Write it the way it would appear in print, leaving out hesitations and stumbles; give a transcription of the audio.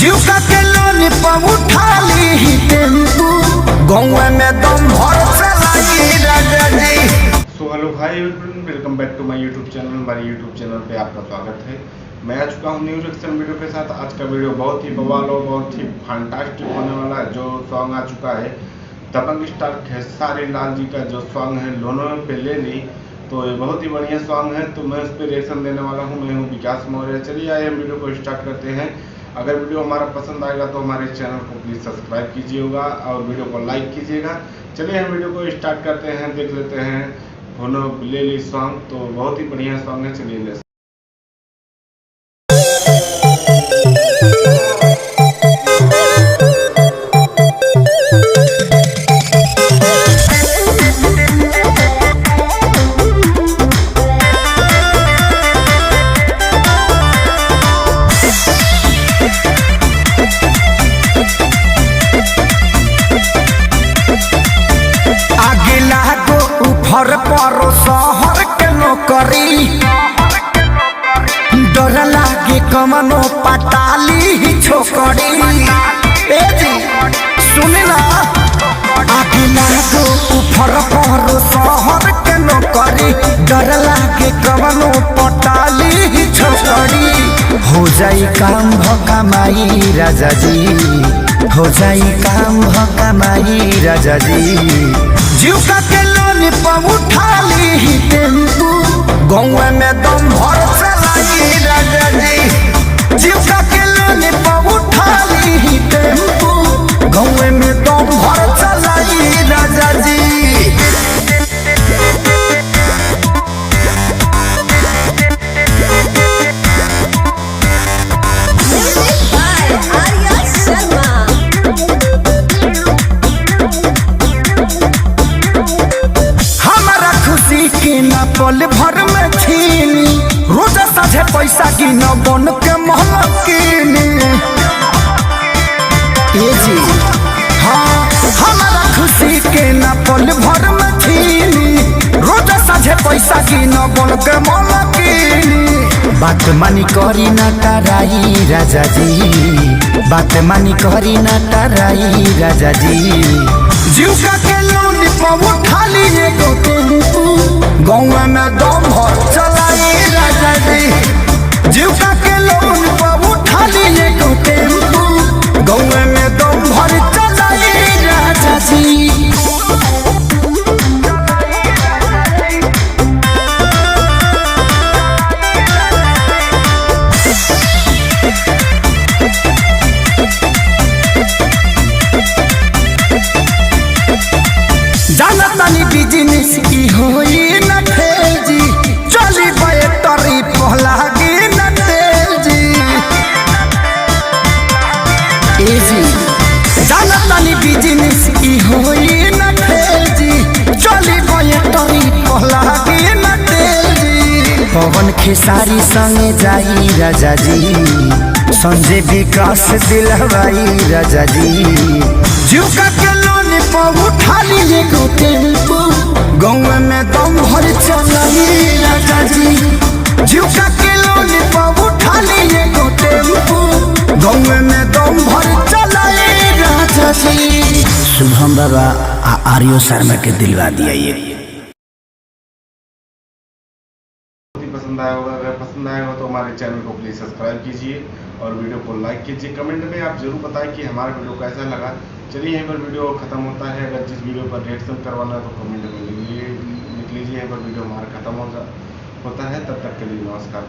जीवका के लोनी पर उठा ली ही टेम्पू गाँव में दम भर चलाई राजा जी। सो हेलो भाई, वेलकम बैक टू माय यूट्यूब चैनल। हमारे यूट्यूब चैनल पे आपका स्वागत है। मैं आ चुका हूँ न्यू रिएक्शन वीडियो के साथ। आज का वीडियो बहुत ही बवाल और बहुत ही फैंटास्टिक होने वाला है। जो सॉन्ग आ चुका है दबंग स्टार खेसारी लाल जी का जो सॉन्ग है लोनो पे ले ली, तो ये बहुत ही बढ़िया सॉन्ग है। तो मैं उस पर रिएक्शन देने वाला हूँ। मैं हूँ विकास मौर्य। चलिए आइए हम वीडियो को स्टार्ट करते हैं। अगर वीडियो हमारा पसंद आएगा तो हमारे चैनल को प्लीज़ सब्सक्राइब कीजिएगा और वीडियो को लाइक कीजिएगा। चलिए हम वीडियो को स्टार्ट करते हैं, देख लेते हैं लोनो ले ली सॉन्ग। तो बहुत ही बढ़िया सॉन्ग है। चलिए ले घर पर शहर के नौकरी डर लागे कमनो पटाली छोकरी। ए जी सुन ना, आगे लागो ऊपर पर शहर के नौकरी डर लागे कमनो पटाली छोकरी। हो जाई काम भकमाई राजा जी, हो जाई काम भकमाई राजा जी। जीवका के लोनी पर उठा ली ही टेम्पू गाँव में दम भर चलाई राजा जी। जीवका के लोनी पर उठा ली ही टेम्पू गाँव में दम भर चलाई राजा जी। पल भर में छीनी रोज साझे पैसा गिन बन के महलकिनी। जी हाँ, हमारा खुशी के ना पल भर में छीनी रोज साझे पैसा गिन बन के महलकिनी। बात मानी करी ना टराई राजा जी, बात मानी करी ना टराई राजा जी। जीवका के लोनी पर उठा लिए गो टेम्पू गाँव में दम भर चलाई राजा जी। जीवका के लोनी पर उठा लिए गो टेम्पू गाँव में दम भर चलाई राजा जी। जानतानी बिजनेस की होई न तेजी चली बैटरी पहलागी न तेजी। जी जानतानी बिजनेस की होई न तेजी चली बैटरी पहलागी न तेजी। पवन खेसारी संगे जाई राजा जी, संजय विकास दिलवाई राजा जी। जीवका के लोनी पर उठा लिए गो टेम्पू गाँव में दम भर चलाई राजा जी। जीवका के लोनी पर उठा लिए गो टेम्पू गाँव में दम भर चलाई राजा जी। शुभम बाबा आर्यो शर्मा के दिलवा दिया ये। पसंद आया होगा। अगर पसंद आया हो तो हमारे चैनल को प्लीज़ सब्सक्राइब कीजिए और वीडियो को लाइक कीजिए। कमेंट में आप जरूर बताएं कि हमारा वीडियो कैसा लगा। चलिए यहीं पर वीडियो खत्म होता है। अगर जिस वीडियो पर रिएक्शन करवाना है तो कमेंट में लिख लीजिए। यहीं पर वीडियो हमारा खत्म होता है। तब तक के लिए नमस्कार।